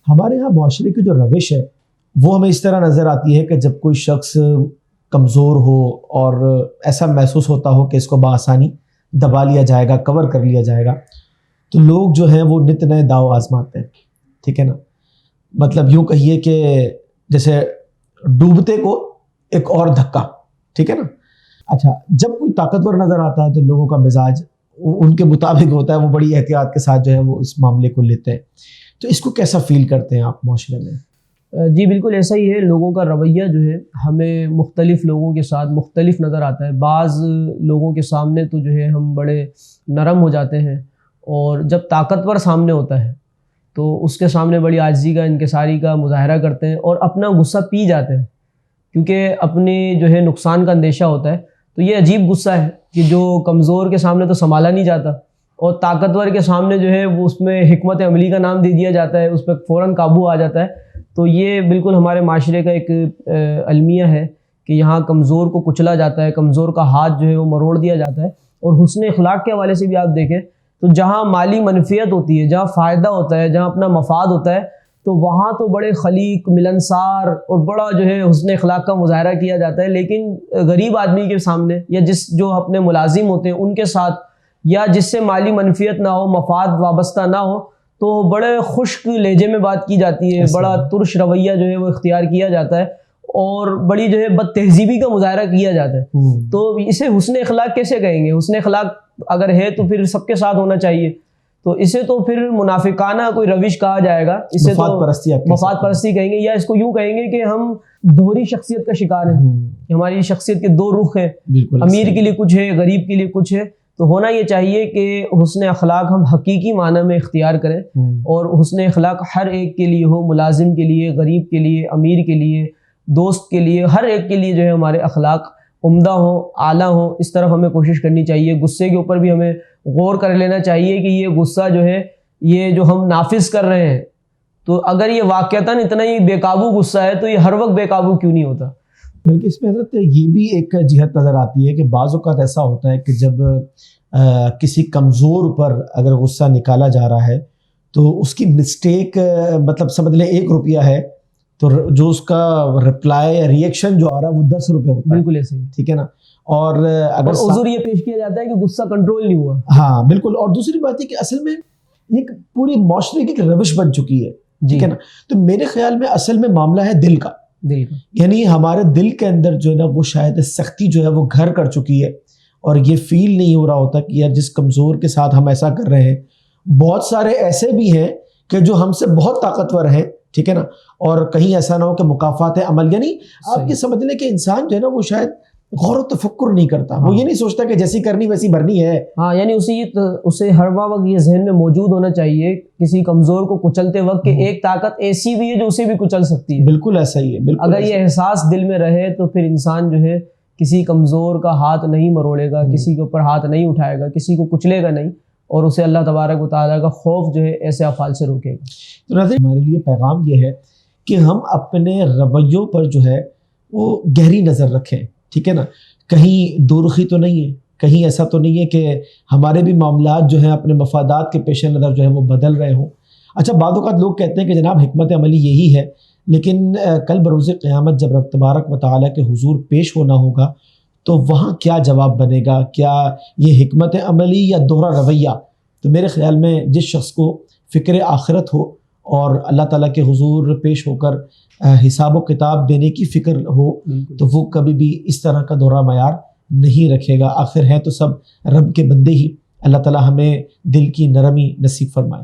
ہمارے یہاں معاشرے کی جو روش ہے وہ ہمیں اس طرح نظر آتی ہے کہ جب کوئی شخص کمزور ہو اور ایسا محسوس ہوتا ہو کہ اس کو بآسانی دبا لیا جائے گا، کور کر لیا جائے گا، تو لوگ جو ہیں وہ نت نئے داؤ آزماتے ہیں، ٹھیک ہے نا. مطلب یوں کہیے کہ جیسے ڈوبتے کو ایک اور دھکا، ٹھیک ہے نا. اچھا، جب کوئی طاقتور نظر آتا ہے تو لوگوں کا مزاج ان کے مطابق ہوتا ہے، وہ بڑی احتیاط کے ساتھ جو ہے وہ اس معاملے کو لیتے ہیں. تو اس کو کیسا فیل کرتے ہیں آپ معاشرے میں؟ جی بالکل ایسا ہی ہے. لوگوں کا رویہ جو ہے ہمیں مختلف لوگوں کے ساتھ مختلف نظر آتا ہے. بعض لوگوں کے سامنے تو جو ہے ہم بڑے نرم ہو جاتے ہیں، اور جب طاقتور سامنے ہوتا ہے تو اس کے سامنے بڑی عاجزی کا، انکساری کا مظاہرہ کرتے ہیں اور اپنا غصہ پی جاتے ہیں، کیونکہ اپنی جو ہے نقصان کا اندیشہ ہوتا ہے. تو یہ عجیب غصہ ہے کہ جو کمزور کے سامنے تو سنبھالا نہیں جاتا، اور طاقتور کے سامنے جو ہے وہ اس میں حکمت عملی کا نام دے دیا جاتا ہے، اس پہ فوراً قابو آ جاتا ہے. تو یہ بالکل ہمارے معاشرے کا ایک المیہ ہے کہ یہاں کمزور کو کچلا جاتا ہے، کمزور کا ہاتھ جو ہے وہ مروڑ دیا جاتا ہے. اور حسن اخلاق کے حوالے سے بھی آپ دیکھیں تو جہاں مالی منفیت ہوتی ہے، جہاں فائدہ ہوتا ہے، جہاں اپنا مفاد ہوتا ہے، تو وہاں تو بڑے خلیق، ملنسار اور بڑا جو ہے حسن اخلاق کا مظاہرہ کیا جاتا ہے. لیکن غریب آدمی کے سامنے، یا جو اپنے ملازم ہوتے ہیں ان کے ساتھ، یا جس سے مالی منفیت نہ ہو، مفاد وابستہ نہ ہو، تو بڑے خشک لہجے میں بات کی جاتی ہے، بڑا ترش رویہ جو ہے وہ اختیار کیا جاتا ہے، اور بڑی جو ہے بد تہذیبی کا مظاہرہ کیا جاتا ہے. تو اسے حسن اخلاق کیسے کہیں گے؟ حسن اخلاق اگر ہے تو پھر سب کے ساتھ ہونا چاہیے. تو اسے تو پھر منافقانہ کوئی روش کہا جائے گا، اسے تو مفاد پرستی کہیں گے، یا اس کو یوں کہیں گے کہ ہم دوہری شخصیت کا شکار ہیں. ہماری شخصیت کے دو رخ ہیں، امیر کے لیے کچھ ہے، غریب کے لیے کچھ ہے. تو ہونا یہ چاہیے کہ حسن اخلاق ہم حقیقی معنی میں اختیار کریں، اور حسن اخلاق ہر ایک کے لیے ہو، ملازم کے لیے، غریب کے لیے، امیر کے لیے، دوست کے لیے، ہر ایک کے لیے جو ہے ہمارے اخلاق عمدہ ہوں، اعلیٰ ہوں. اس طرف ہمیں کوشش کرنی چاہیے. غصے کے اوپر بھی ہمیں غور کر لینا چاہیے کہ یہ غصہ جو ہے، یہ جو ہم نافذ کر رہے ہیں، تو اگر یہ واقعتاً اتنا ہی بے قابو غصہ ہے تو یہ ہر وقت بے قابو کیوں نہیں ہوتا؟ بلکہ اس میں حضرت یہ بھی ایک جہت نظر آتی ہے کہ بعض اوقات ایسا ہوتا ہے کہ جب کسی کمزور پر اگر غصہ نکالا جا رہا ہے تو اس کی مسٹیک، مطلب سمجھ لیں 1 روپیہ ہے تو جو اس کا رپلائی یا ریئیکشن جو آ رہا ہے وہ 10 روپے ہوتا ہے. بالکل ایسے ہی، ٹھیک ہے نا. اور اگر عذر یہ پیش کیا جاتا ہے کہ غصہ کنٹرول نہیں ہوا. ہاں بالکل. اور دوسری بات یہ کہ اصل میں ایک پوری معاشرے کی ایک روش بن چکی ہے، ٹھیک ہے نا. تو میرے خیال میں اصل میں معاملہ ہے دل کا. یعنی ہمارے دل کے اندر جو ہے نا وہ شاید سختی جو ہے وہ گھر کر چکی ہے، اور یہ فیل نہیں ہو رہا ہوتا کہ یار جس کمزور کے ساتھ ہم ایسا کر رہے ہیں، بہت سارے ایسے بھی ہیں کہ جو ہم سے بہت طاقتور ہیں، ٹھیک ہے نا. اور کہیں ایسا نہ ہو کہ مکافات عمل، یعنی آپ یہ سمجھ لیں کہ انسان جو ہے نا وہ شاید غور و تفکر نہیں کرتا. وہ یہ نہیں سوچتا کہ جیسی کرنی ویسی بھرنی ہے. ہاں، یعنی اسے ہر وقت یہ ذہن میں موجود ہونا چاہیے کسی کمزور کو کچلتے وقت کہ ایک طاقت ایسی بھی ہے جو اسے بھی کچل سکتی ہے. بالکل ایسا ہی ہے. بالکل اگر یہ احساس دل میں رہے تو پھر انسان جو ہے کسی کمزور کا ہاتھ نہیں مروڑے گا، کسی کے اوپر ہاتھ نہیں اٹھائے گا، کسی کو کچلے گا نہیں، اور اسے اللہ تبارک و تعالیٰ کا خوف جو ہے ایسے افعال سے روکے گا. تو ناظرین، ہمارے لیے پیغام یہ ہے کہ ہم اپنے رویوں پر جو ہے وہ گہری نظر رکھیں، ٹھیک ہے نا. کہیں دورخی تو نہیں ہے، کہیں ایسا تو نہیں ہے کہ ہمارے بھی معاملات جو ہیں اپنے مفادات کے پیش نظر جو ہے وہ بدل رہے ہوں. اچھا، بعض اوقات لوگ کہتے ہیں کہ جناب حکمت عملی یہی ہے، لیکن کل بروز قیامت جب رب تبارک و تعالیٰ کے حضور پیش ہونا ہوگا تو وہاں کیا جواب بنے گا؟ کیا یہ حکمت عملی یا دوہرا رویہ؟ تو میرے خیال میں جس شخص کو فکر آخرت ہو اور اللہ تعالیٰ کے حضور پیش ہو کر حساب و کتاب دینے کی فکر ہو تو وہ کبھی بھی اس طرح کا دوہرا معیار نہیں رکھے گا. آخر ہے تو سب رب کے بندے ہی. اللہ تعالیٰ ہمیں دل کی نرمی نصیب فرمائے.